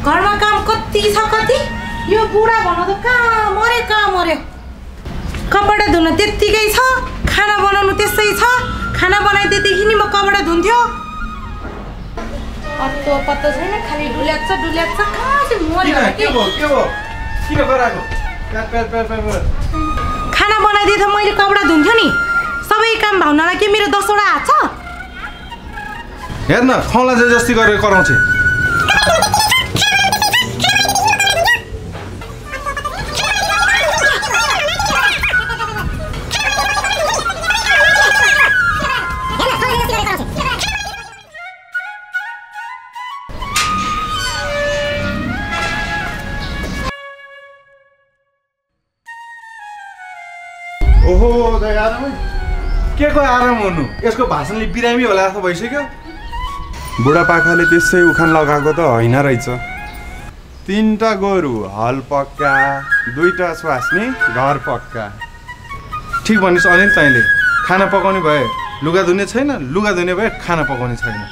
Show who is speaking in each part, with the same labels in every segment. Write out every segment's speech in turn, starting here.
Speaker 1: घरमा काम कति छ कति यो बुढा भन त कहाँ मर्यो कपडा धुन त्यतिकै छ खाना बनाउनु त्यसै छ खाना बनाइदिएदेखि नि म कपडा धुन्थ्यो अत्तो पत्तो छैन खाली डुल्याक्छ कहाँ चाहिँ मर्यो
Speaker 2: के भयो किन गराको
Speaker 1: खाना बनाइदिए त मैले कपडा धुन्थ्यो नि सबै काम भाउनलाई के मेरो 10 वटा हात छ
Speaker 2: हेर्न खौला जस्ती गरेर कराउँछ ओहो दाइ आराम के को आराम हुनु यसको भाषणले बिरामी होला जस्तो भइसक्यो
Speaker 3: बुढापाकाले त्यसै उखान लगाएको त होइन रहेछ 3टा गोरु हल पक्का 2टा स्वास्नी घर पक्का
Speaker 2: ठीक भनिस् अनिल तैँले खाना पकाउने भए लुगा धुने छैन लुगा धुने भए खाना पकाउने छैन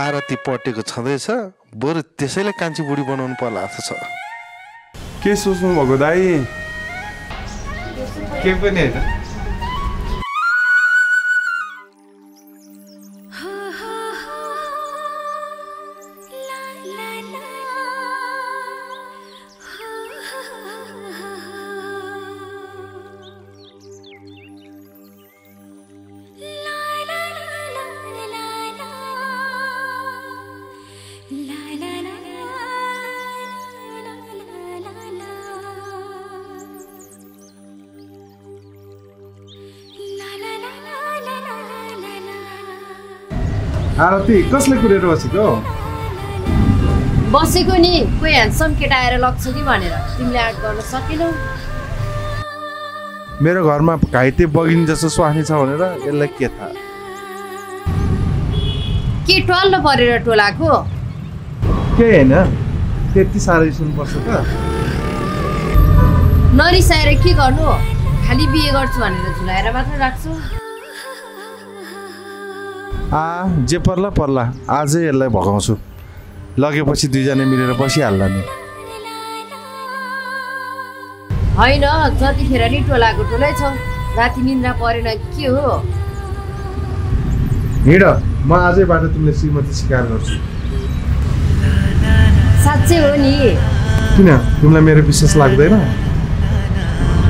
Speaker 4: आरती पटेको छँदैछ बरु त्यसैले कान्छी बुढी बनाउनु पर्ला जस्तो छ
Speaker 3: के सोच्नु भएको दाइ
Speaker 2: के पनि होइन आरती कसले कुरेर बसेको
Speaker 5: बसेको नि कोही ह्यान्डसम केटा आएर लग्छ कि भनेर तिमीले आर्ट गर्न सकेनौ
Speaker 4: मेरो घरमा घाइते बगिनी जस्तो स्वास्नी छ भनेर यसलाई के थाहा
Speaker 5: के टल्न परेर टोलाको
Speaker 2: के हैन त्यति साह्रै सुन्नुपर्छ त
Speaker 5: नरिसाएर के गर्नु खाली बिहे गर्छु भनेर झुलाएर मात्र राख्छु
Speaker 4: जे पर्ला पर्ला आजै यसलाई भगाउँछु लगेपछि दुईजना मिलेर बसिहाल्ला नि
Speaker 5: होइन जतिखेर नि टोलाको टोलै छौ राति निन्द्रा परेन के हो
Speaker 2: हिँड म आजैबाट तिमीले श्रीमती स्वीकार गर्छु
Speaker 5: साँच्चै हो नि
Speaker 2: किन तिमीलाई मेरो विश्वास लाग्दैन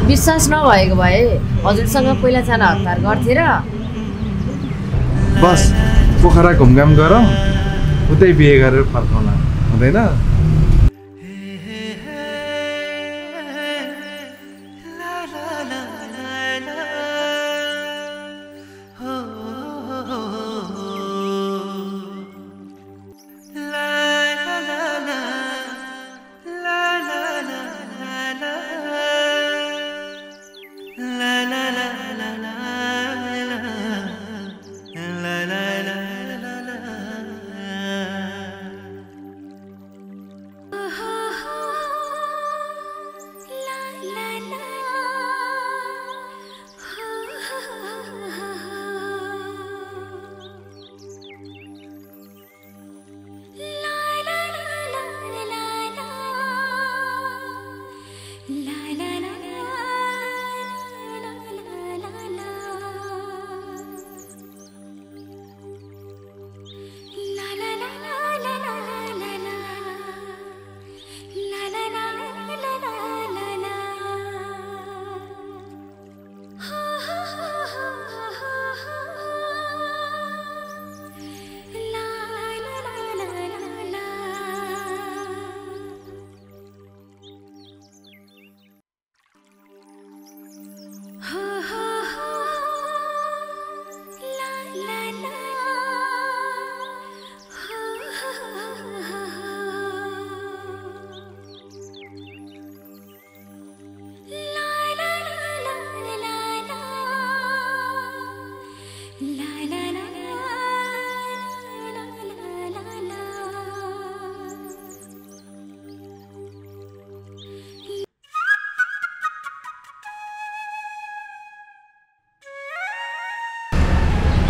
Speaker 5: विश्वास नभएको भए हजुरसँग पहिला जान हतार गर्थे र
Speaker 2: बस पोखरा घुमघाम गरौँ उतै बिहे गरेर फर्काउला हुँदैन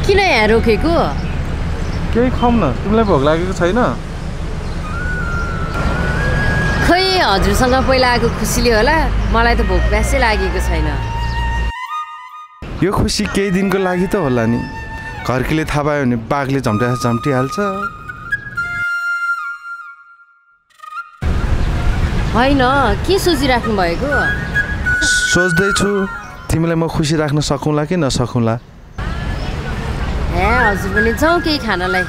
Speaker 5: किन यहाँ रोकेको
Speaker 4: केही खाऊँ न तिमीलाई भोक लागेको छैन
Speaker 5: खै हजुरसँग पहिला आएको खुसीले होला मलाई त भोक प्यासै लागेको छैन
Speaker 4: यो खुसी केही दिनको लागि त होला नि घरकीले थाहा पायो भने बाघले झम्टिहाल्छ
Speaker 5: होइन के सोचिराख्नु भएको
Speaker 4: सोच्दैछु तिमीलाई म खुसी राख्न सकौँला कि नसकौँला
Speaker 5: ए हजुर पनि जाउँ केही खानालाई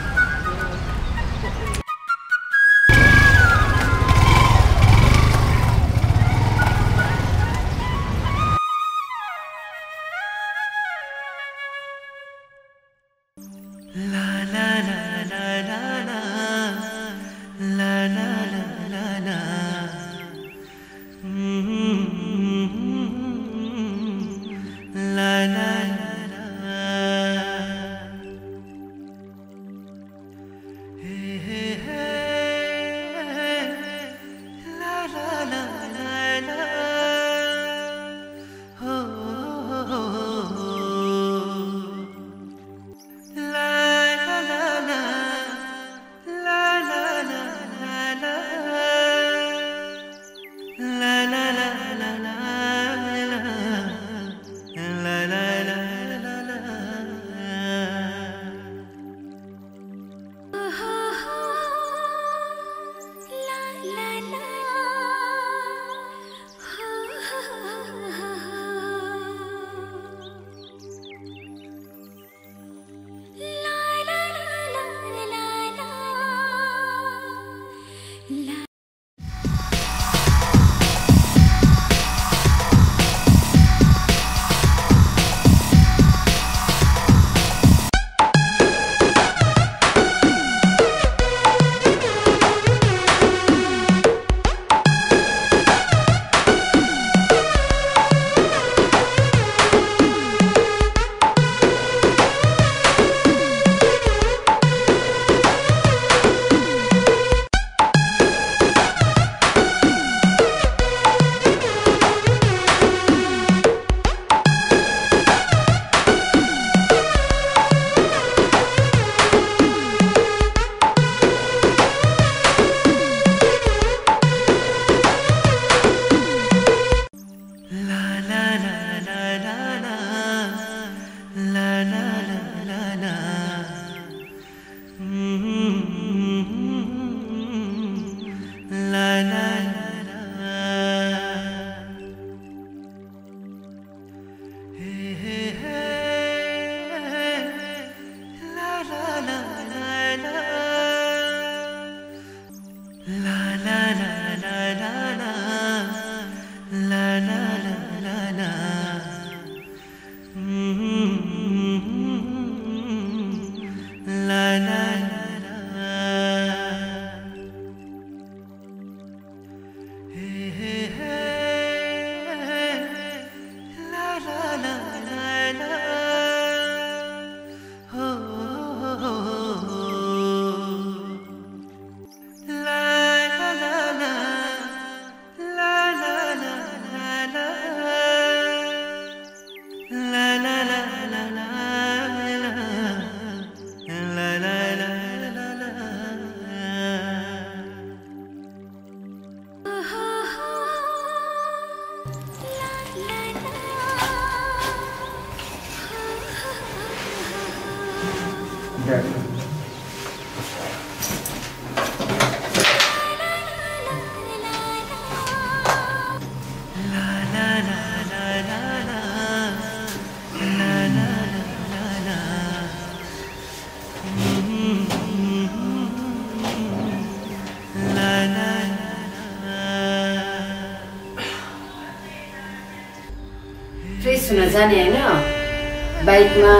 Speaker 5: फ्रेस हुन जाने होइन बाइकमा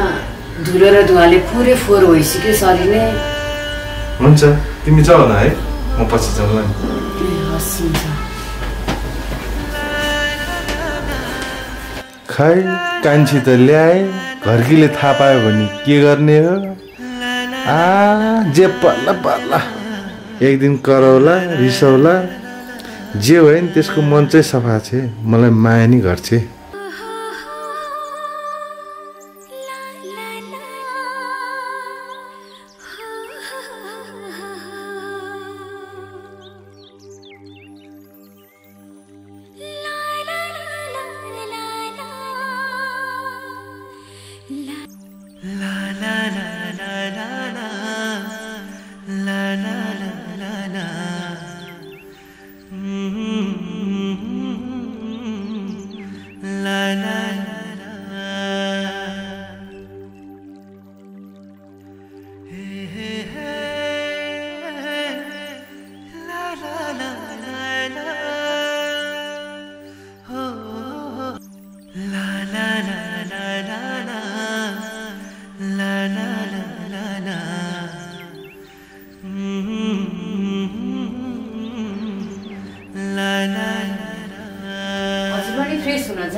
Speaker 5: धुलो र धुवाले पुरै फोहोर भइसक्यो शरीर नै
Speaker 4: हुन्छ तिमी जाऊ न है म पछि जाउँला नि
Speaker 5: हस् हुन्छ
Speaker 4: खै कान्छी त ल्याए घरकीले थाहा पायो भने के गर्ने हो जे पर्ला पर्ला एक दिन कराउला रिसाउला जे हो नि त्यसको मन चाहिँ सफा छ मलाई माया नि गर्छ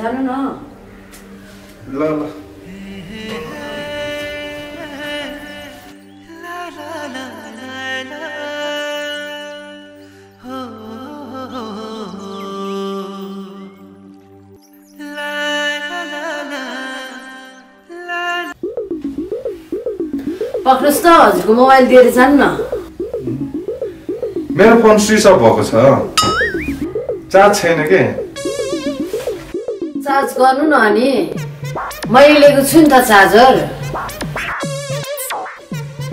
Speaker 5: जानु न।
Speaker 2: ल ल
Speaker 5: पक्नुहोस् त हजुरको मोबाइल दिएर जानु न।
Speaker 2: मेरो फोन स्विच अफ भएको छ, चार्ज छैन के।
Speaker 5: चार्ज गर्नु न अनि, मैले लिएको छु नि त चार्जर।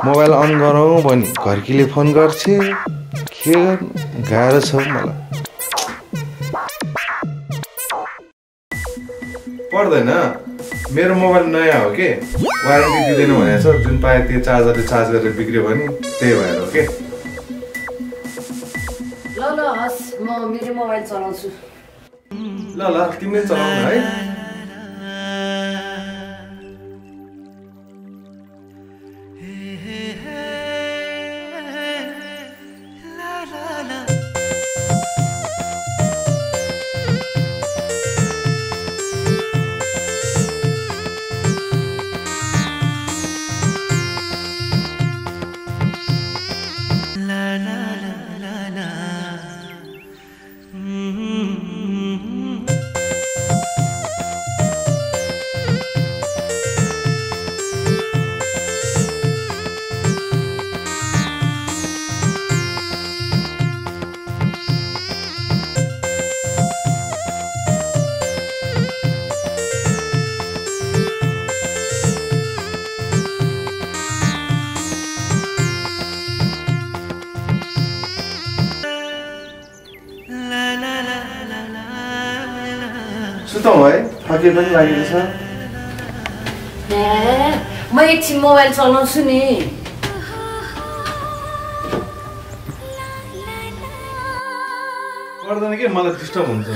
Speaker 4: मोबाइल अन गरौँ भने घरकीले फोन गर्छ, के गर्नु गाह्रो छ मलाई।
Speaker 2: पर्दैन, मेरो मोबाइल नयाँ हो के, वारेन्टी दिँदैन भनेको छ। जुन पाए त्यो चार्जरले चार्ज गरेर बिग्रियो भने त्यही भएर हो के।
Speaker 5: ल ल हस्, म मेरो मोबाइल चलाउँछु।
Speaker 2: ल ल तिमीले चलाउनु है। सुतौँ है, थके पनि लागेको छ।
Speaker 5: म एकछिन मोबाइल चलाउँछु नि।
Speaker 2: पर्दैन के, मलाई डिस्टर्ब हुन्छ।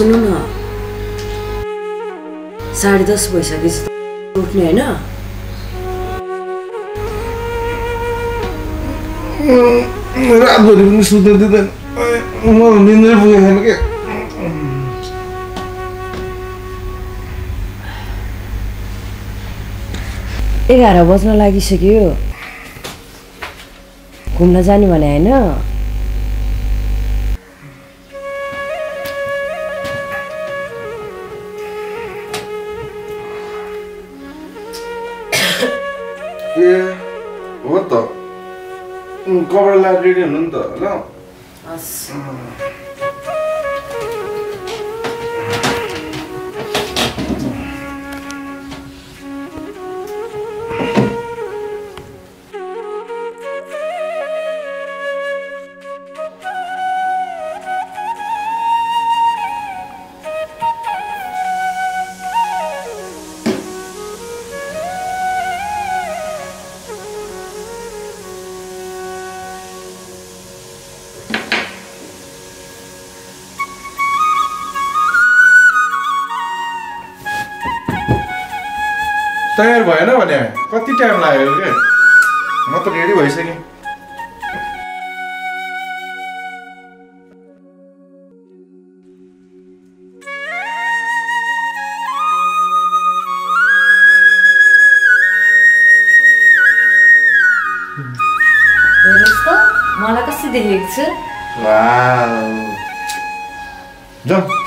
Speaker 5: सुन्नु न, 10:30 भइसकेपछि उठ्ने होइन?
Speaker 4: रातभरि पनि सुत्न दिँदैन, म निन्द्रै पुगेको छैन के।
Speaker 5: 11 बज्न लागिसक्यो। घुम्न जाने भने होइन?
Speaker 4: हो त, कपडा लगाएर रेडी हुनु नि त ल।
Speaker 5: हस्।
Speaker 2: तयार भएन भने कति टाइम लाग्यो के म त रेडी भइसकेँ
Speaker 5: हेर्नुहोस् त मलाई कसरी देखेको छु
Speaker 2: वाउ जाऊ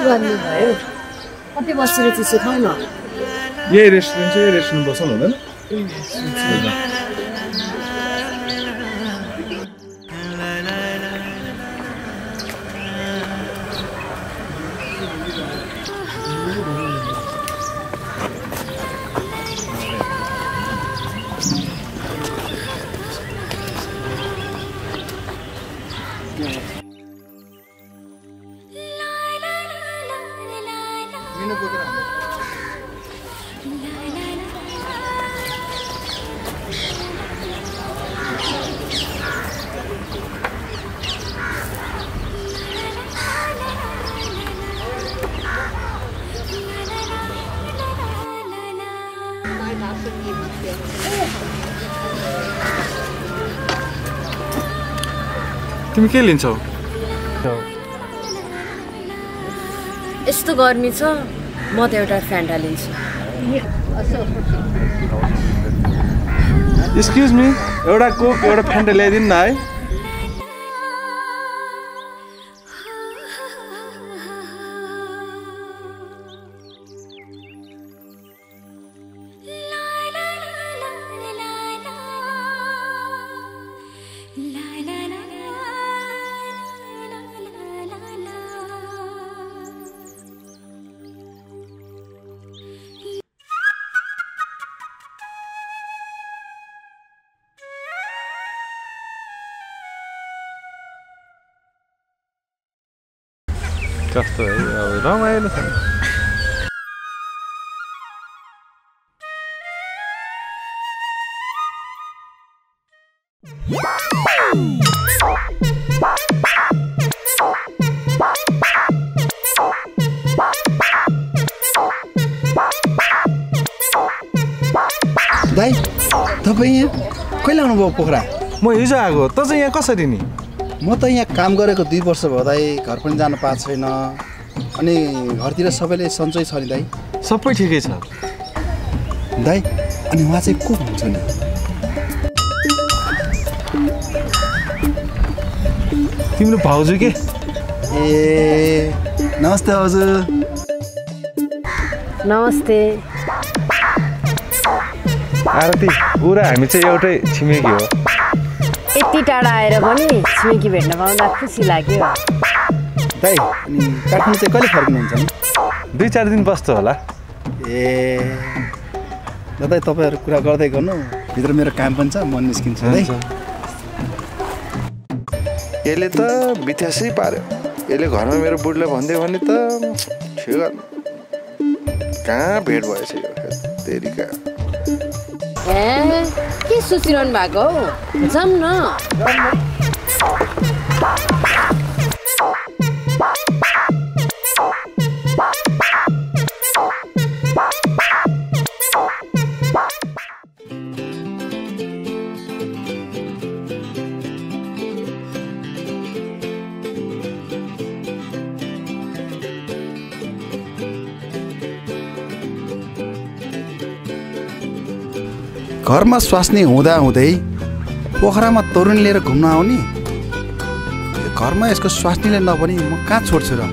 Speaker 5: गर्नुभयो कति बसेर चिसो खाऊ न
Speaker 2: यही रेस्टुरेन्ट चाहिँ रेस्टुरेन्ट बस्नु हुँदैन तिमी के लिन्छौ
Speaker 5: यस्तो गर्मी छ म त एउटा फ्यान्टा लिन्छु
Speaker 2: एक्सक्युज मी एउटा कोक एउटा फ्यान्टा ल्याइदिनु न है कस्तो है अब रमाइलो छ
Speaker 6: दाइ तपाईँ यहाँ कहिले आउनुभयो पोखरा?
Speaker 4: म हिजो आएको, त चाहिँ यहाँ कसरी नि?
Speaker 6: म त यहाँ काम गरेको 2 वर्ष भयो दाइ, घर पनि जानु पाएको छैन। अनि घरतिर सबैले सन्चै छ नि दाइ?
Speaker 4: सबै ठिकै छ
Speaker 6: दाइ। अनि उहाँ चाहिँ को हुनुहुन्छ नि?
Speaker 4: तिम्रो भाउजू के?
Speaker 6: ए नमस्ते हजुर।
Speaker 5: नमस्ते।
Speaker 2: आरती ऊ र हामी चाहिँ एउटै छिमेकी हो।
Speaker 5: यति टाढा आएर पनि छिमेकी भेट्न पाउँदा खुसी लाग्यो।
Speaker 6: दाइ अनि काठमाडौँ चाहिँ कहिले फर्किनुहुन्छ नि?
Speaker 2: 2-4 दिन बस्छु होला।
Speaker 6: ए दादा तपाईँहरू कुरा गर्दै गर्नु, भित्र मेरो काम पनि छ, म निस्किन्छु है।
Speaker 4: यसले त बित्यासै पार्यो। यसले घरमा मेरो बुढीलाई भन्दै भने त के गर्नु, कहाँ भेट भएछ यो तेरिका।
Speaker 5: ए के सोचिरहनु भएको हौ? जाऊँ न।
Speaker 6: घरमा स्वास्नी हुँदा हुँदै पोखरामा तरुनी लिएर घुम्न आउने? घरमा यसको स्वास्नीले नभनी म कहाँ छोड्छु र?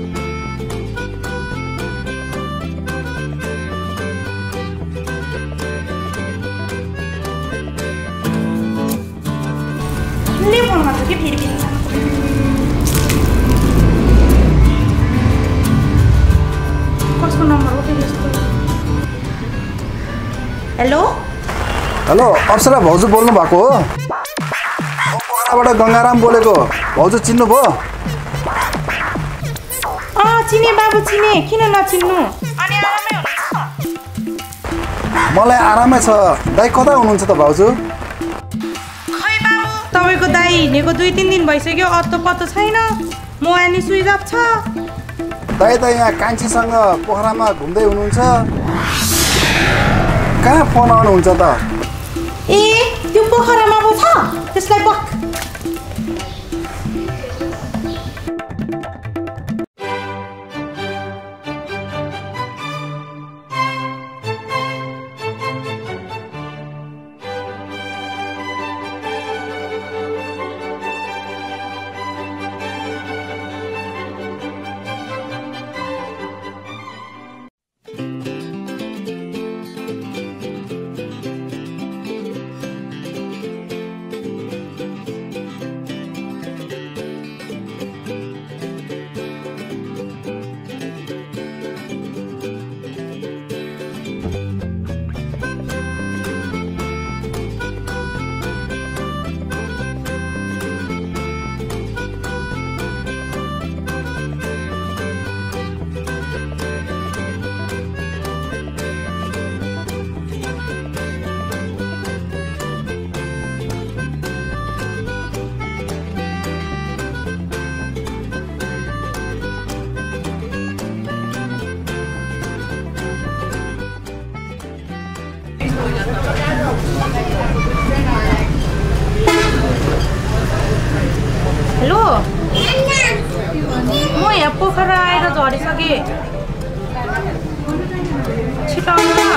Speaker 1: हेलो
Speaker 6: हेलो, अप्सरा भाउजू बोल्नु भएको हो? पोखराबाट गङ्गाराम बोलेको। भाउजू चिन्नुभयो?
Speaker 1: चिने बाबु चिने, किन नचिन्नु? अनि आरामै हुनुहुन्छ?
Speaker 6: मलाई आरामै छ। दाइ कता हुनुहुन्छ त भाउजू?
Speaker 1: खै बाबु, तपाईँको दाइ हिँडेको 2-3 दिन भइसक्यो, अत्तो पत्तो छैन। मोबाइल नि स्विच अफ छ।
Speaker 6: दाइ त यहाँ कान्छीसँग पोखरामा घुम्दै हुनुहुन्छ, कहाँ फोन आउनुहुन्छ त?
Speaker 1: ए त्यो पोखरामा पो छ, त्यसलाई पक। हेलो, म यहाँ पोखरा आएर झरिसकेँ। छिटो आउनु ल।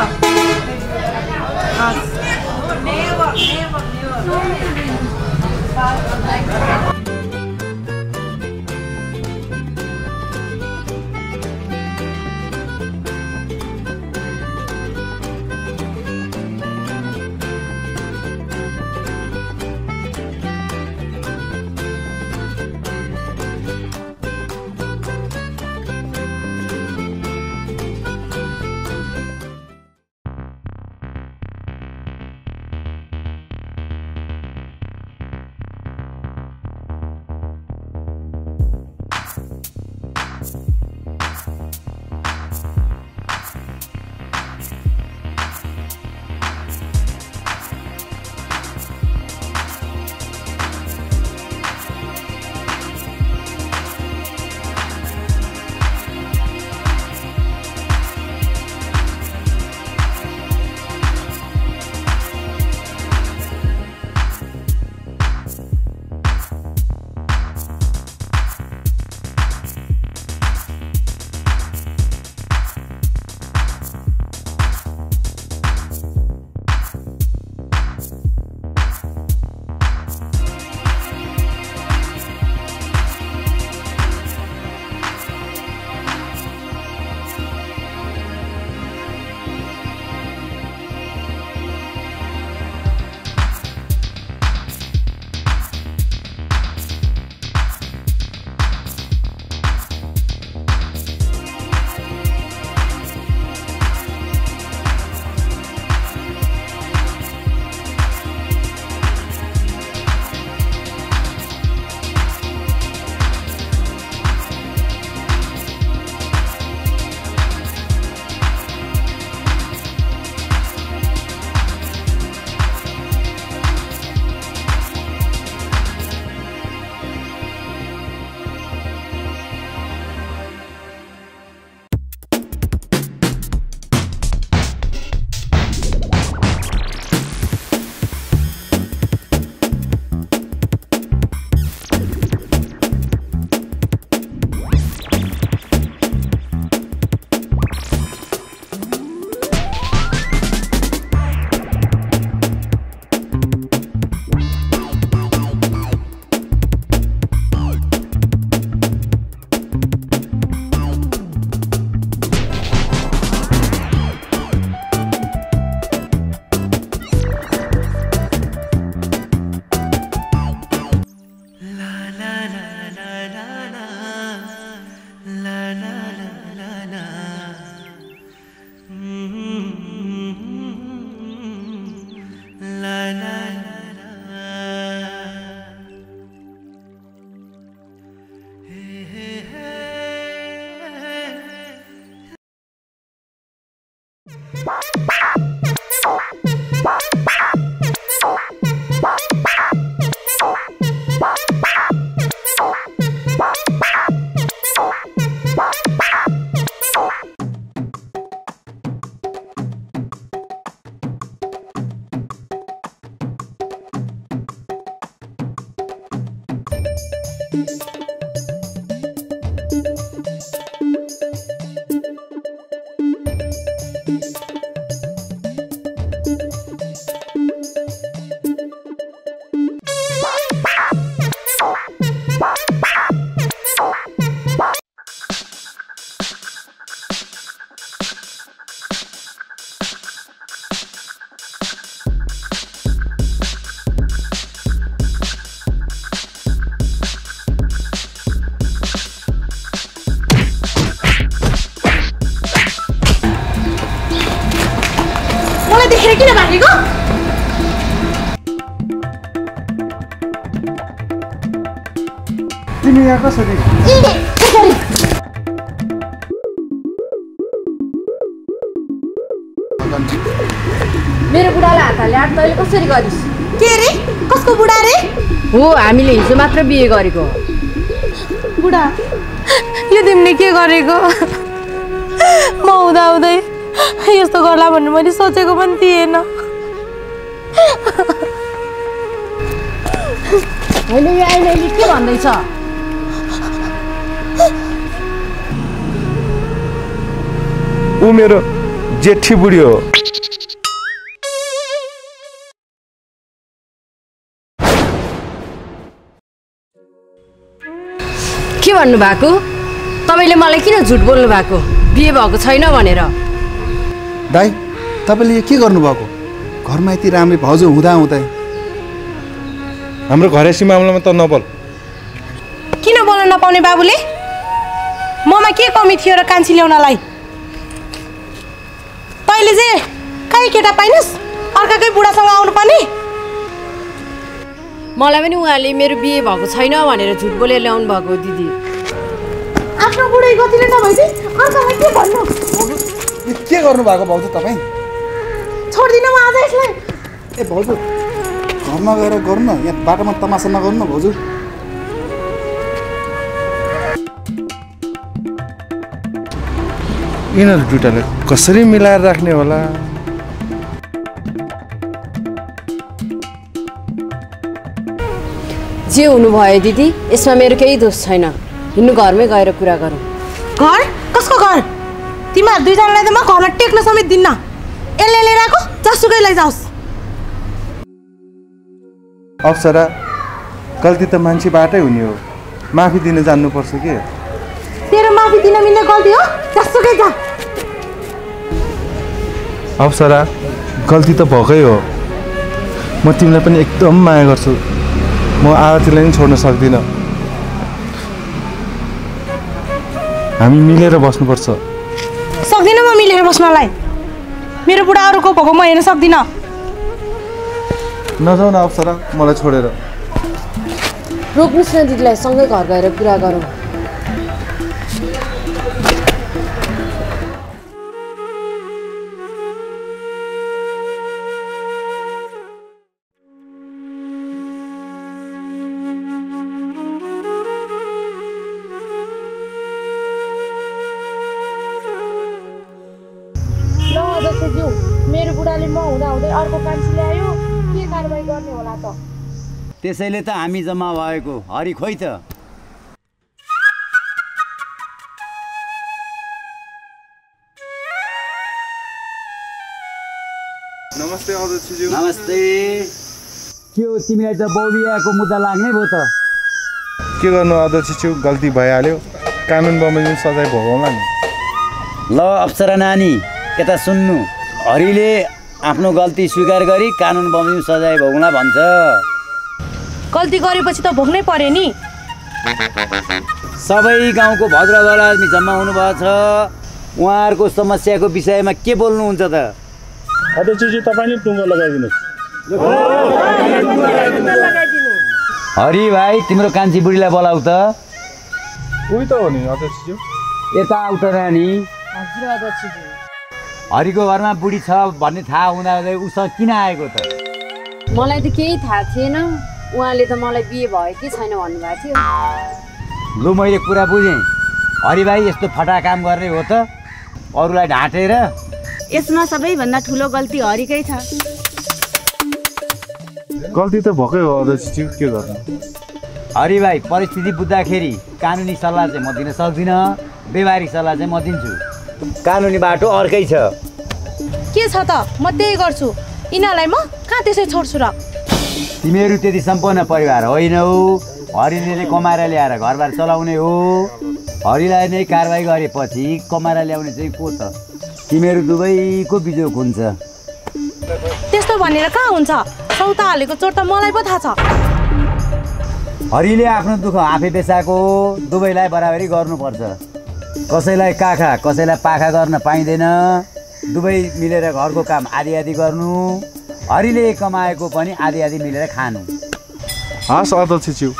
Speaker 1: देखेर किन भागेको?
Speaker 3: तिमी यहाँ कसरी?
Speaker 5: मेरो बुढालाई हात हाले आठ तैँले कसरी गरिस्?
Speaker 1: के रे? कसको बुढा रे?
Speaker 5: हो हामीले हिजो मात्र बिहे गरेको।
Speaker 1: बुढा यो तिमीले के गरेको? म हुँदा हुँदै यस्तो गर्ला भन्ने मैले सोचेको पनि थिएन।
Speaker 5: होइन यो अहिले के भन्दैछ?
Speaker 4: ऊ मेरो जेठी बुढी हो।
Speaker 5: के भन्नु भएको? तपाईँले मलाई किन झुट बोल्नु भएको बिहे भएको छैन भनेर?
Speaker 6: दाइ तपाईँले यो के गर्नुभएको? घरमा यति राम्रै भाउजू हुँदा हुँदै
Speaker 2: हाम्रो घरेसी मामलामा त नबोल।
Speaker 1: किन बोल्न नपाउने बाबुले? ममा के कमी थियो र कान्छी ल्याउनलाई? तैँले चाहिँ कहीँ केटा पाइनस् अर्काकै बुढासँग आउनु पर्ने?
Speaker 5: मलाई पनि उहाँले मेरो बिहे भएको छैन भनेर झुट बोलेर ल्याउनु भएको दिदी।
Speaker 1: आफ्नो बुढै गतिले नभए चाहिँ अर्कालाई के भन्नु?
Speaker 6: के गर्नुभएको भाउजू तपाईँ?
Speaker 1: छोड्दिनँ म आज यसलाई।
Speaker 6: ए भाउजू घरमा गएर गर्नु न, यहाँ बाटोमा तमासा नगर्नु न भाउजू।
Speaker 4: यिनीहरू दुइटाले कसरी मिलाएर राख्ने होला?
Speaker 5: जे हुनुभयो दिदी यसमा मेरो केही दोष छैन। हिँड्नु घरमै गएर कुरा गरौँ।
Speaker 1: घर? कसको घर? तिमीहरू दुईजनालाई त म घरमा टेक्न समेत दिन्न। यसले लिएर आएको जसुकै लैजाओस्।
Speaker 4: अप्सरा गल्ती त मान्छेबाटै हुने हो, माफी दिन जान्नुपर्छ के?
Speaker 1: तेरो माफी दिन मिल्ने गल्ती हो? जसुकै जा।
Speaker 4: अप्सरा गल्ती त भएकै हो, म तिमीलाई पनि एकदम माया गर्छु। म आरतीलाई पनि छोड्न सक्दिनँ। हामी मिलेर बस्नुपर्छ।
Speaker 1: सक्दिनँ म मिलेर बस्नलाई। मेरो बुढा अरूको भएको म हेर्न सक्दिनँ।
Speaker 4: नजाऊ न अप्सरा मलाई छोडेर।
Speaker 5: रोक्नुहोस् न दिदीलाई, सँगै घर गएर कुरा गरौँ। मेरो बुढाले म हुँदा हुँदै अर्को कान्छी ल्यायो, के कारबाही गर्ने होला त?
Speaker 7: त्यसैले त हामी जम्मा भएको। हरि खोइ त?
Speaker 3: नमस्ते अध्यक्षज्यू।
Speaker 7: नमस्ते। के हो तिमीलाई त बौबियाको मुद्दा लाग्नै भयो त?
Speaker 4: के गर्नु अध्यक्षज्यू, गल्ती भइहाल्यो, कानुन बमोजिम सजाय भोगौँला नि।
Speaker 7: ल अप्सरा नानी यता सुन्नु, हरिले आफ्नो गल्ती स्वीकार गरी कानुन बमोजिम सजाय भोग्ला भन्छ।
Speaker 1: गल्ती गरेपछि त भोग्नै पर्यो नि।
Speaker 7: सबै गाउँको भद्रभला आदमी जम्मा हुनुभएको छ, उहाँहरूको समस्याको विषयमा के बोल्नुहुन्छ त?
Speaker 8: अध्यक्षजी तपाईँले टुङ्गो लगाइदिनुहोस्।
Speaker 7: हरि भाइ तिम्रो कान्छी बुढीलाई बोलाऊ त।
Speaker 4: उही त हो नि अध्यक्षज्यू।
Speaker 7: यता आऊ त नानी।
Speaker 5: हजुर अध्यक्षजी।
Speaker 7: हरिको घरमा बुढी छ भन्ने थाहा हुँदा उसँग किन आएको त?
Speaker 5: मलाई त केही थाहा थिएन, उहाँले त मलाई बिहे भयो कि छैन भन्नुभएको थियो।
Speaker 7: लु मैले कुरा बुझेँ, हरि भाइ यस्तो फटा काम गर्ने हो त? अरूलाई ढाँटेर?
Speaker 9: यसमा सबैभन्दा ठुलो गल्ती हरिकै छ।
Speaker 4: गल्ती त भएकै हो अध्यक्षज्यू, के गर्नु?
Speaker 7: हरि भाइ परिस्थिति बुझ्दाखेरि कानुनी सल्लाह चाहिँ म दिन सक्दिनँ, व्यवहारिक सल्लाह चाहिँ म दिन्छु। कानुनी बाटो अर्कै छ।
Speaker 1: के छ त म त्यही गर्छु। यिनीहरूलाई म कहाँ त्यसै छोड्छु र?
Speaker 7: तिमीहरू त्यति सम्पन्न परिवार होइनौ। हरिले कमाएर ल्याएर घरबार चलाउने हो। हरिलाई नै कारवाही गरेपछि कमाएर ल्याउने चाहिँ को त? तिमीहरू दुवैको बिजोग हुन्छ।
Speaker 1: त्यस्तो भनेर कहाँ हुन्छ? सौता हालेको चोट त मलाई पो थाहा छ।
Speaker 7: हरिले आफ्नो दुःख आफै बेसाएको, दुवैलाई बराबरी गर्नुपर्छ। कसैलाई काखा कसैलाई पाखा गर्न पाइँदैन। दुवै मिलेर घरको काम आधी आधी गर्नु, हरिले कमाएको पनि आधी आधी मिलेर खानु।
Speaker 3: हस् अध्यक्षज्यू,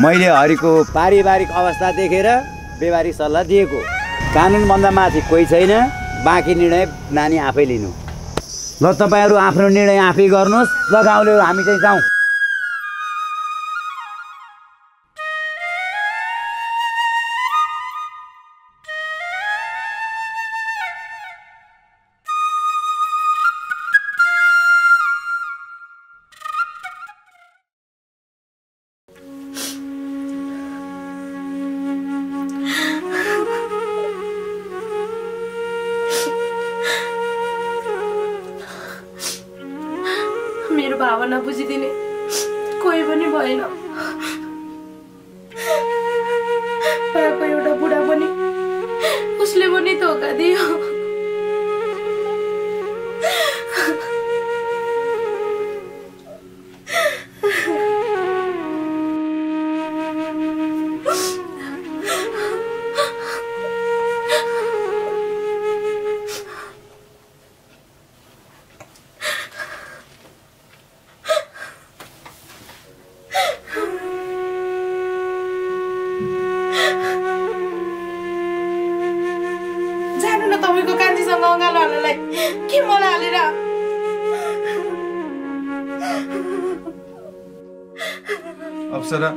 Speaker 7: मैले हरिको पारिवारिक अवस्था देखेर व्यवहारिक सल्लाह दिएको। कानुनभन्दा माथि कोही छैन। बाँकी निर्णय नानी आफै लिनु। ल तपाईँहरू आफ्नो निर्णय आफै गर्नुहोस्। ल गाउँले हामी चाहिँ जाउँ।
Speaker 1: मेरो भावना बुझिदिने कोही पनि भएन। पाएको एउटा बुढा पनि उसले पनि धोका दियो। तपाईँको कान्छीसँग अँगालो हाल्नलाई के मलाई हालेर?
Speaker 2: अप्सरा,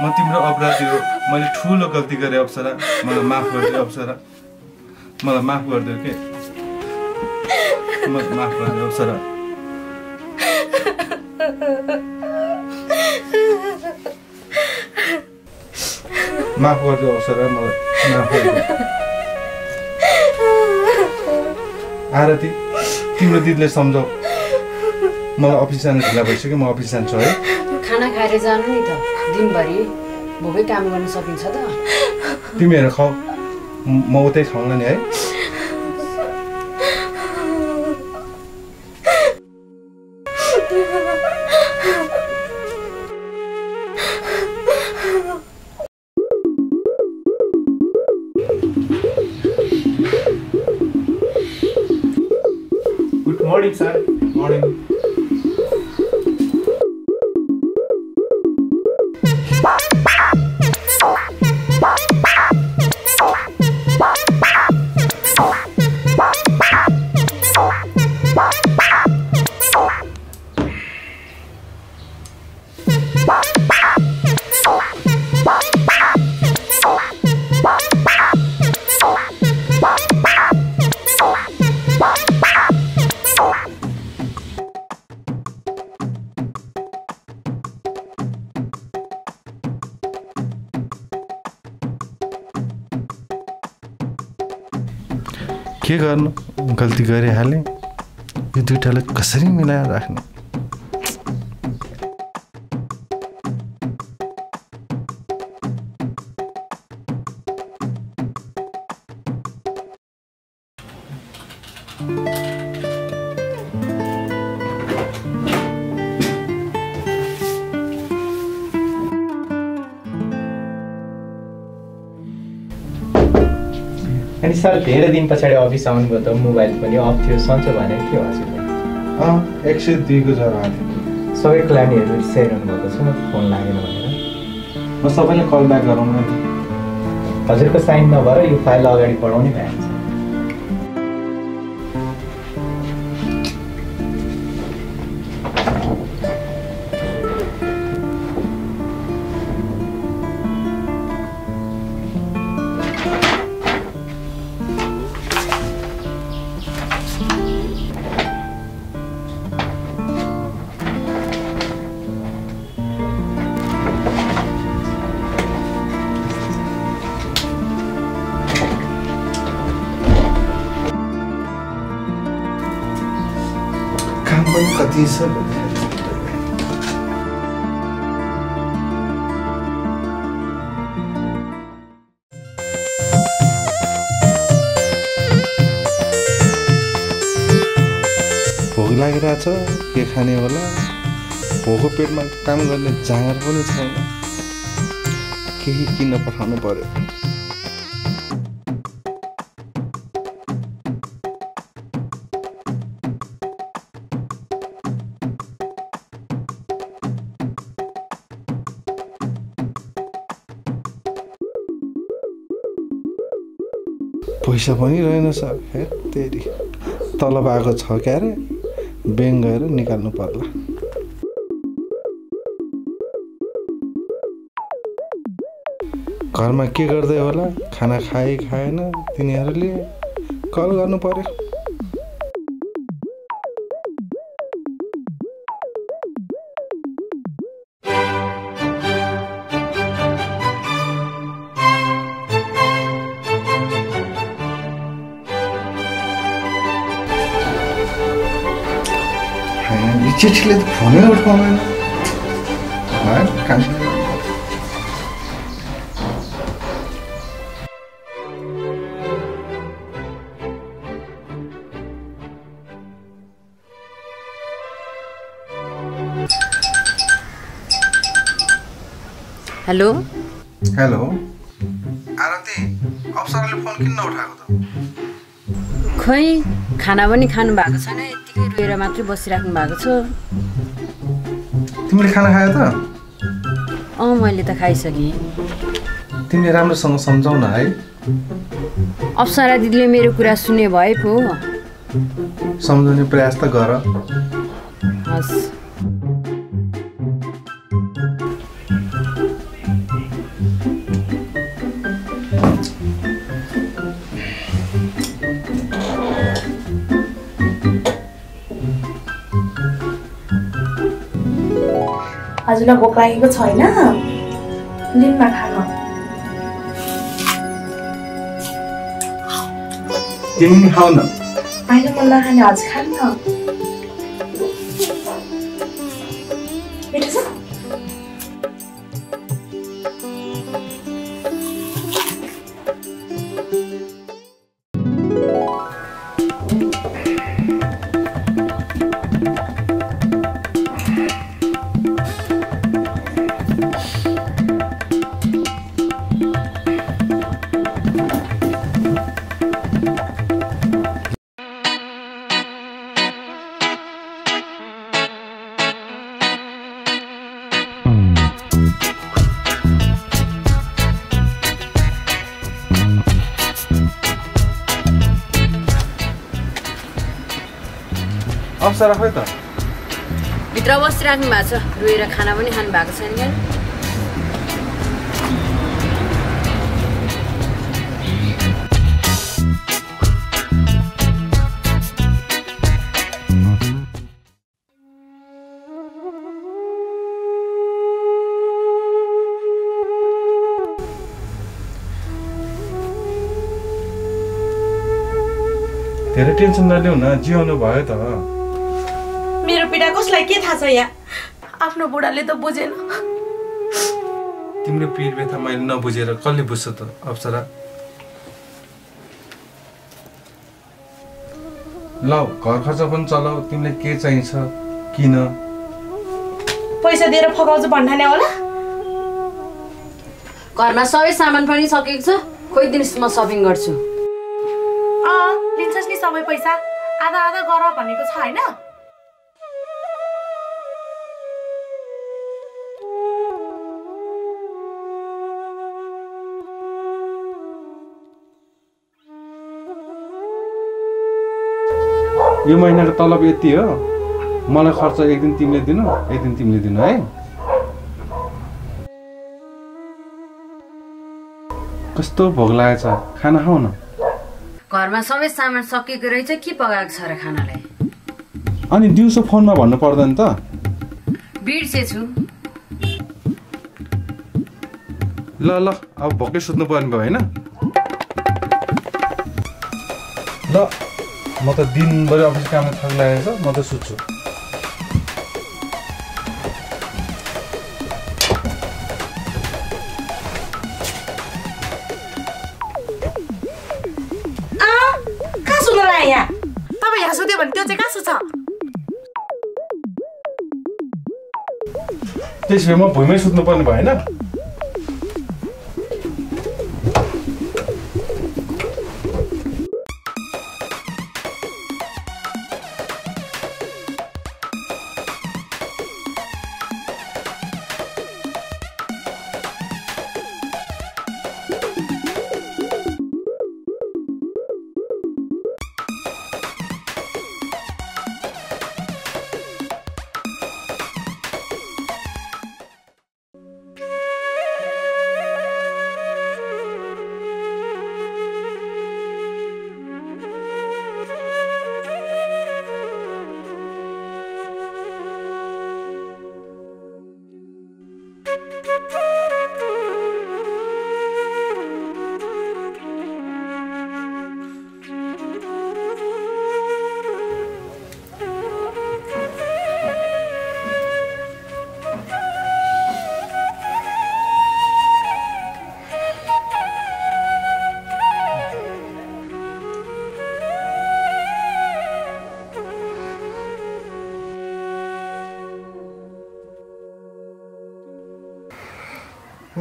Speaker 2: म तिम्रो अपराधी हो। मैले ठुलो गल्ती गरेँ अप्सरा। मलाई माफ गरिदियो अप्सरा। मलाई माफ गरिदियो के? मलाई माफ गरिदियो अप्सरा। माफ गरिदियो अप्सरा। मलाई माफ गरिदियो। आरती, तिम्रो दिदीले सम्झाऊ। मलाई अफिस जानु ढिला भइसक्यो। म अफिस जान्छु है।
Speaker 5: खाना खाएर जानु नि त। दिनभरि भोकै काम गर्न सकिन्छ त?
Speaker 2: तिमीहरू खाऊ, म उतै खाउँला नि है। Good morning, sir. Morning. के गर्नु, गल्ती गरिहालेँ। यो दुइटालाई कसरी मिलाएर राख्ने?
Speaker 10: अनि सर धेरै दिन पछाडि अफिस आउनुभयो त, मोबाइल पनि अफ थियो। सन्चो भने के हो हजुरलाई?
Speaker 2: 102 को ज्वरो आएको थियो।
Speaker 10: सबै क्लाइन्टहरू रिसाइरहनु भएको छ म फोन लागेन भनेर।
Speaker 2: म सबैलाई कल ब्याक गराउनु नि।
Speaker 10: हजुरको साइन नभएर यो फाइल अगाडि बढाउने भइहाल्छ।
Speaker 2: चिसो भोक लागिरहेछ के खाने होला भोको पेटमा काम गर्ने जाँगर पनि छैन केही किन्न पठाउनु पर्यो पैसा पनि रहेनछ हेत्तेरी तलब आएको छ क्यारे ब्याङ्क गएर निकाल्नु पर्ला घरमा के गर्दै होला खाना खाए खाएन तिनीहरूले कल गर्नु पर्यो चिठीले त फोनै उठाउँदैन
Speaker 5: हेलो
Speaker 2: हेलो आरती अप्सराले फोन किन नउठाएको त
Speaker 5: खै खाना पनि खानु भएको छैन यतिकै रोएर मात्रै बसिराख्नु भएको छ
Speaker 2: तिमीले खाना खायो त
Speaker 5: मैले त खाइसकेँ
Speaker 2: तिमीले राम्रोसँग सम्झाउ न है
Speaker 5: अप्सरा दिदीले मेरो कुरा सुने भए पो
Speaker 2: सम्झाउने प्रयास त गर
Speaker 5: हस्
Speaker 11: हजुरलाई भोक लागेको छैन लिनमा खानु
Speaker 2: तिमी खाऊ न
Speaker 11: होइन मन नखाने हजुर खानु न मिठो छ
Speaker 2: अप्सरा खोइ त
Speaker 5: भित्र बसिराख्नु भएको छ रोएर खाना पनि खानु भएको छैन क्या
Speaker 2: धेरै टेन्सन नलिउ न जिउनु भयो त
Speaker 11: मेरो पीडा कसलाई के थाहा छ यहाँ आफ्नो बुढाले त बुझेन
Speaker 2: तिम्रो पीड व्यथा मैले नबुझेर कसले बुझ्छ त अप्सरा ल घर खर्च पनि चलाऊ तिमीलाई के चाहिन्छ किन
Speaker 11: पैसा दिएर फकाउँछु भन्ठाने होला
Speaker 5: घरमा सबै सामान पनि सकेको छ खोइ दिनुहोस् म सपिङ गर्छु
Speaker 11: लिन्छस् नि सबै पैसा आधा आधा गर भनेको छ हैन
Speaker 2: यो महिनाको तलब यति हो मलाई खर्च एक दिन तिमीले दिनु एक दिन तिमीले दिनु है कस्तो भोक लागेछ खाना खाऊ न
Speaker 5: घरमा सबै सामान सकेको रहेछ के पकाएको छ र खानालाई
Speaker 2: अनि दिउँसो फोनमा भन्नु पर्दैन त
Speaker 5: बिर्सेछु
Speaker 2: ल ल अब भोकै सुत्नु पर्ने भयो हैन ल म त दिनभरि अफिस काम थाक लागेको छ म त सुत्छु
Speaker 11: भने त्यो चाहिँ कासो छ?
Speaker 2: त्यसो भए म भुइँमै सुत्नु पर्ने भएन?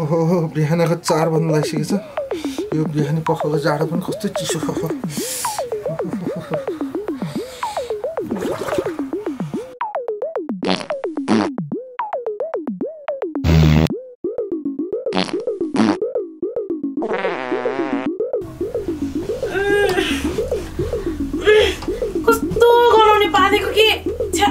Speaker 4: ओहो बिहानको 4 बज्न लागिसकेको छ। यो बिहानी पखाएको जाडो पनि कस्तो चिसो हो।
Speaker 11: कस्तो गनाउने पारेको के छ्या।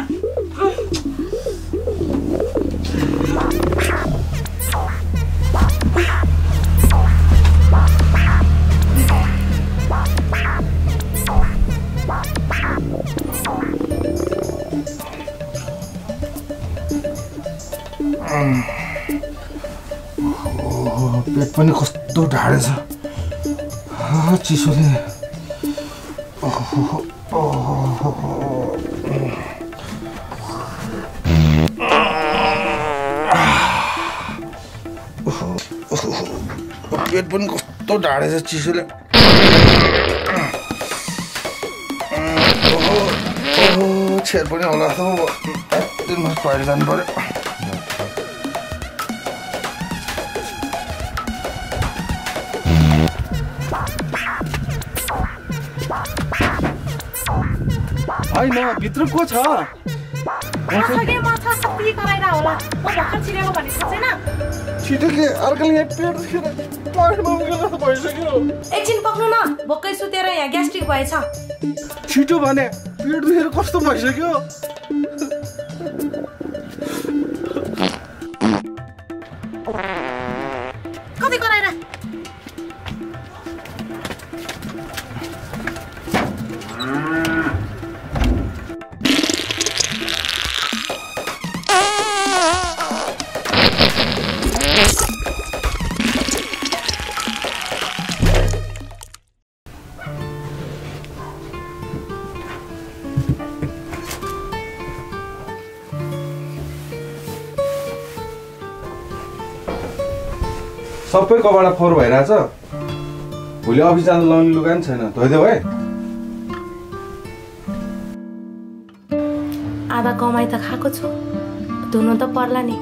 Speaker 4: पेट पनि कस्तो ढाडे छ चिसोले। पेट पनि कस्तो ढाडे छ चिसोले। छेर पनि होला त दिनमा टोइलेट जानु पर्यो।
Speaker 2: होइन भित्र को छ?
Speaker 11: माछा सबै कराएर होला। म भर्खर छिरेको भन्ने थाहा छैन।
Speaker 4: छिटो के अर्कोले यहाँ पेट दुखेर टोइलेटमा उभिएको जस्तो भइसक्यो।
Speaker 11: एकछिन पक्नु न, भोकै सुतेर यहाँ ग्यास्ट्रिक भएछ।
Speaker 4: छिटो भने पेट दुखेर कस्तो भइसक्यो।
Speaker 11: कति कराएर
Speaker 2: सबै कपडा फोहोर भइरहेछ। भोलि अफिस जानु लाउने लुगा नि छैन, धोइदेऊ है।
Speaker 11: आधा कमाइ त खाएको छु, धुनु त पर्ला नि।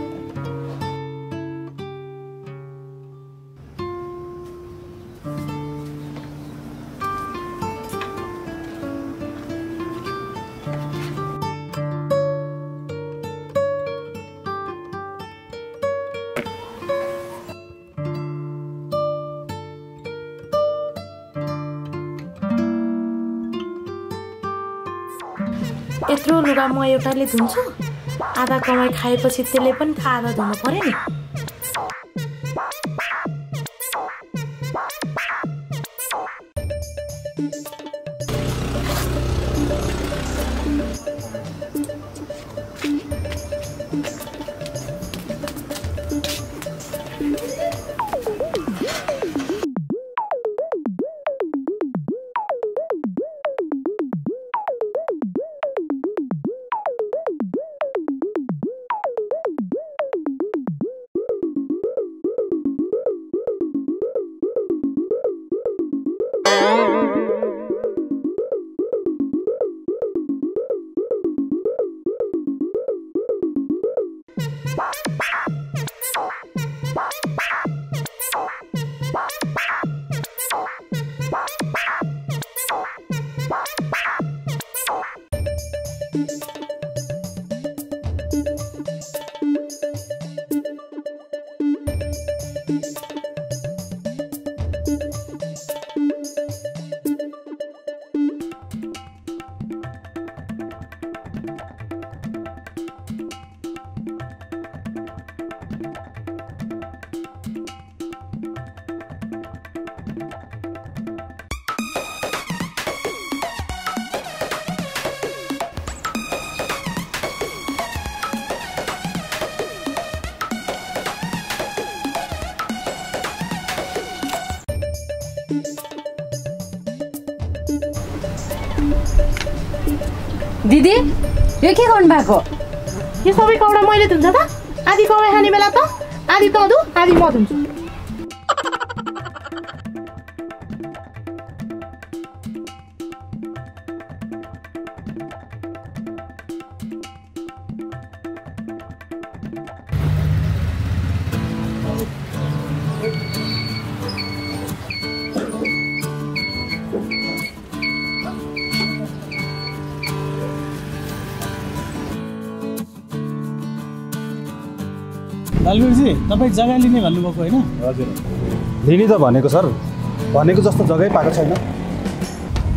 Speaker 11: यत्रो लुगा म एउटाले धुन्छु, आधा कमाइ खाएपछि त्यसले पनि त आधा धुनु पर्यो नि।
Speaker 5: दिदी यो के गर्नु भएको?
Speaker 11: यो सबै कपडा मैले धुन्छ त? आधी कमाइ खाने बेला त आधी त धु आधी म धुन्छु।
Speaker 8: लालवीरजी तपाईँ जग्गा लिने भन्नुभएको होइन?
Speaker 12: हजुर लिने त भनेको सर, भनेको जस्तो जग्गै पाएको छैन।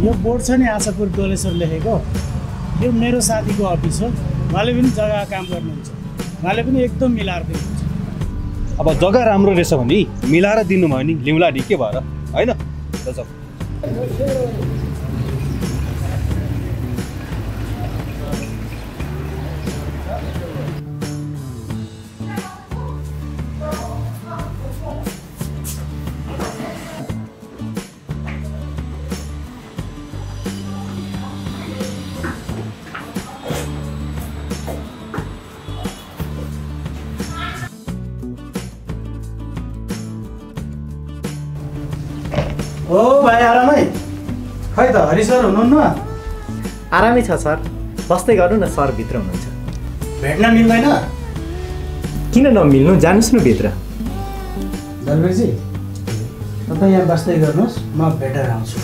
Speaker 8: यो बोर्ड छ नि आशापुर डोलेश्वर लेखेको, यो मेरो साथीको अफिस हो। उहाँले पनि जग्गा काम गर्नुहुन्छ, उहाँले पनि एकदम मिलाएर दिनुहुन्छ।
Speaker 12: अब जग्गा राम्रो रहेछ भने मिलाएर दिनुभयो नि लिउँला नि, के भएर होइन?
Speaker 8: ओ भाइ आरामै? खै त हरि सर हुनुहुन्न?
Speaker 10: आरामै छ सर, बस्दै गर्नु न, सर भित्र हुनुहुन्छ।
Speaker 8: भेट्न मिल्दैन?
Speaker 10: किन नमिल्नु, जानुहोस् न भित्र।
Speaker 8: दलवीरजी तपाईँ यहाँ बस्दै गर्नुहोस्, म भेटेर आउँछु।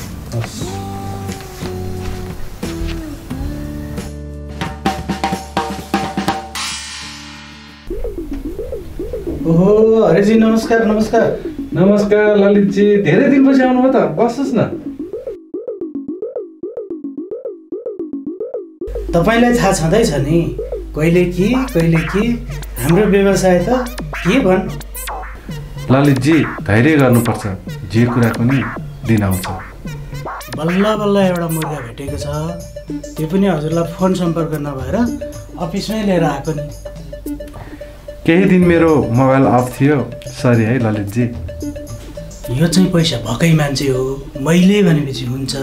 Speaker 8: ओहो हरिजी नमस्कार। नमस्कार।
Speaker 2: नमस्कार ललितजी, धेरै दिनपछि आउनुभयो त, बस्नुहोस् न।
Speaker 8: तपाईँलाई थाहा छँदैछ नि, कहिले के हाम्रो व्यवसाय त के भन्।
Speaker 2: ललितजी धैर्य गर्नुपर्छ, जे कुराको नि दिन आउँछ।
Speaker 8: बल्ल बल्ल एउटा मुर्गा भेटेको छ, त्यो पनि हजुरलाई फोन सम्पर्क नभएर अफिसमै लिएर आएको नि।
Speaker 2: केही दिन मेरो मोबाइल अफ थियो, सरी है ललितजी।
Speaker 8: यो चाहिँ पैसा भएकै मान्छे हो, मैले भनेपछि हुन्छ,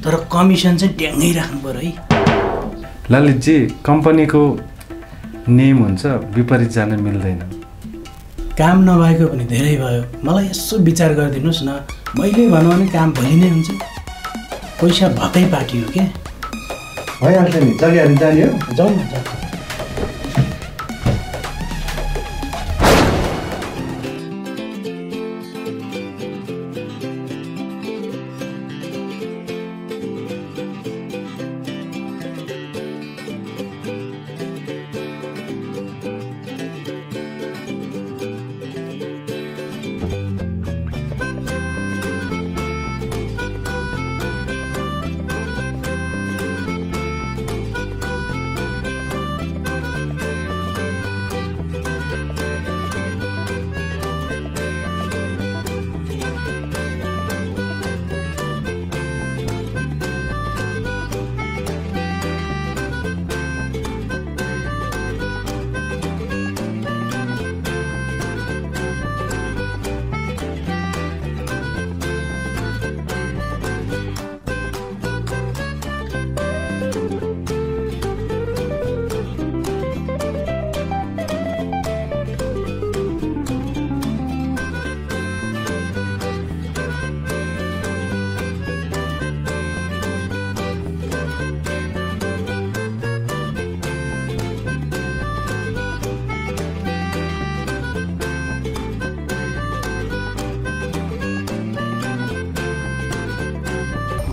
Speaker 8: तर कमिसन चाहिँ ट्याङ्गै राख्नु पर्यो है।
Speaker 2: ललितजी कम्पनीको नियम हुन्छ, विपरीत जान मिल्दैन।
Speaker 8: काम नभएको पनि धेरै भयो, मलाई यसो विचार गरिदिनुहोस् न। मैले भनौँ भने काम भोलि नै हुन्छ, पैसा भएकै पार्टी हो के।
Speaker 4: भइहाल्छ नि, जग्गा जाने हो,
Speaker 8: जाउँ न।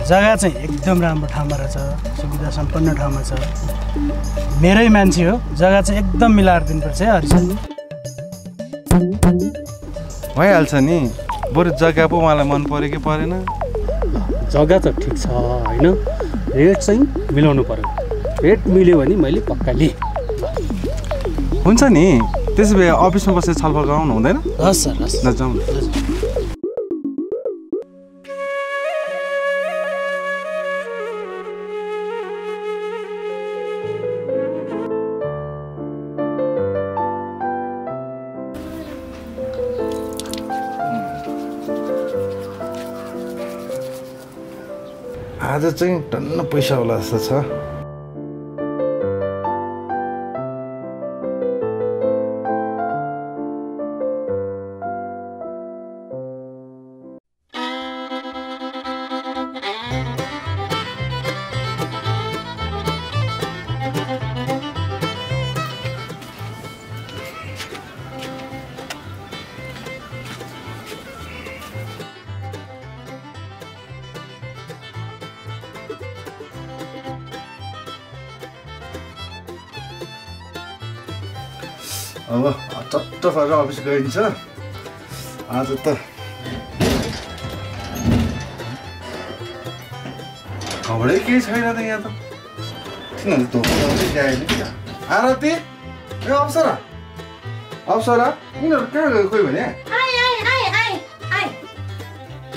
Speaker 8: जग्गा चाहिँ एकदम राम्रो ठाउँमा रहेछ, सुविधा सम्पन्न ठाउँमा छ, मेरै मान्छे हो। जग्गा चाहिँ एकदम मिलाएर दिनुपर्छ है हरिसन।
Speaker 2: भइहाल्छ नि, बरु जग्गा पो उहाँलाई मन पर्यो कि परेन?
Speaker 13: जग्गा त ठिक छ होइन, रेट चाहिँ मिलाउनु पर्यो। रेट मिल्यो भने मैले पक्का लिएँ।
Speaker 2: हुन्छ नि, त्यसो भए अफिसमा बसेर छलफल गराउनु हुँदैन?
Speaker 8: हस् सर, हस्।
Speaker 2: ल जाउँ।
Speaker 4: आज चाहिँ टन्न पैसा होला जस्तो छ। अब चट्ट फरेर अफिस गइन्छ आज त खबरै केही छैन त यहाँ त तिनीहरूले धोका लाउँदै ल्याएन क्या आरती ए अप्सरा अप्सरा यिनीहरू कहाँ गयो खोइ भने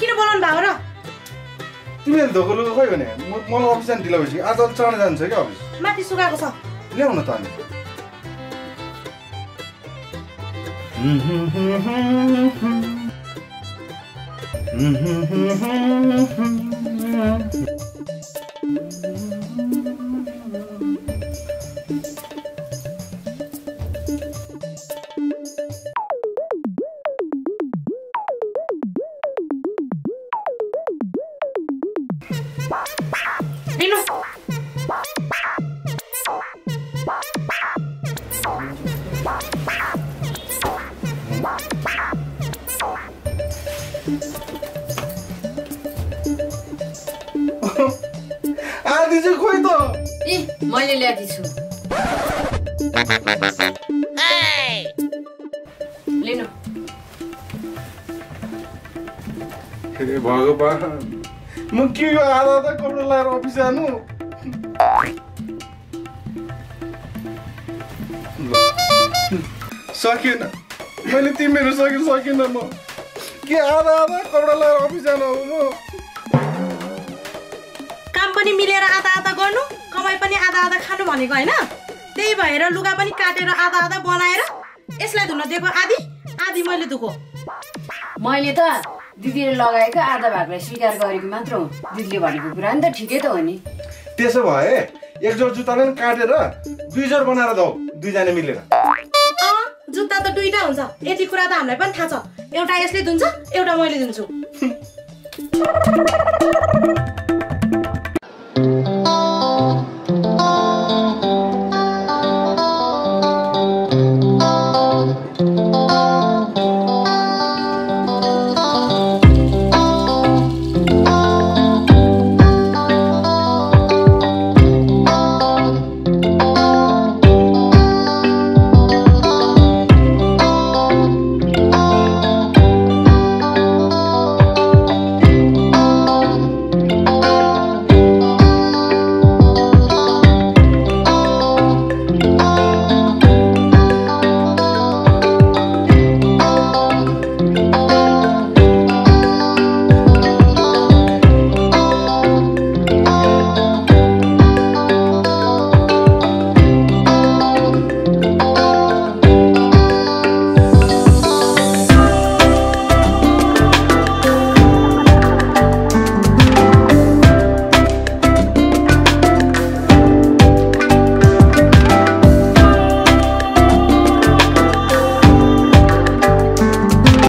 Speaker 1: किन बोलाउनु भएको र
Speaker 4: तिमीहरूले धोका लुगा खोइ भने मलाई अफिस जानु ढिलो भइसक्यो आज चढ्न जान्छ क्या अफिस
Speaker 1: माथि सुकाएको छ
Speaker 4: ल्याउन त अनि आदि चाहिँ खोइ त
Speaker 5: ए मैले ल्याएछु लिनु
Speaker 4: हे भगवान म के यो आधा आधा कपडा लाएर अफिस जानु सकिएन मैले तिमीहरू सकिनँ म के आधा आधा कपडा लाएर अफिस जानु अब म
Speaker 1: काम पनि मिलेर आधा आधा गर्नु कमाइ पनि आधा आधा खानु भनेको होइन त्यही भएर लुगा पनि काटेर आधा आधा बनाएर यसलाई धुन दिएको आधी आधी मैले धुको
Speaker 5: मैले त दिदीले लगाएको आधा भागलाई स्वीकार गरेको मात्र हो दिदीले भनेको कुरा नि त ठिकै त हो नि
Speaker 4: त्यसो भए एक जोड जुत्ताले काटेर दुई जोड बनाएर दौ दुईजना मिलेर
Speaker 1: जुत्ता त दुईटा हुन्छ यति कुरा त हामीलाई पनि थाहा छ एउटा यसले धुन्छ एउटा मैले धुन्छु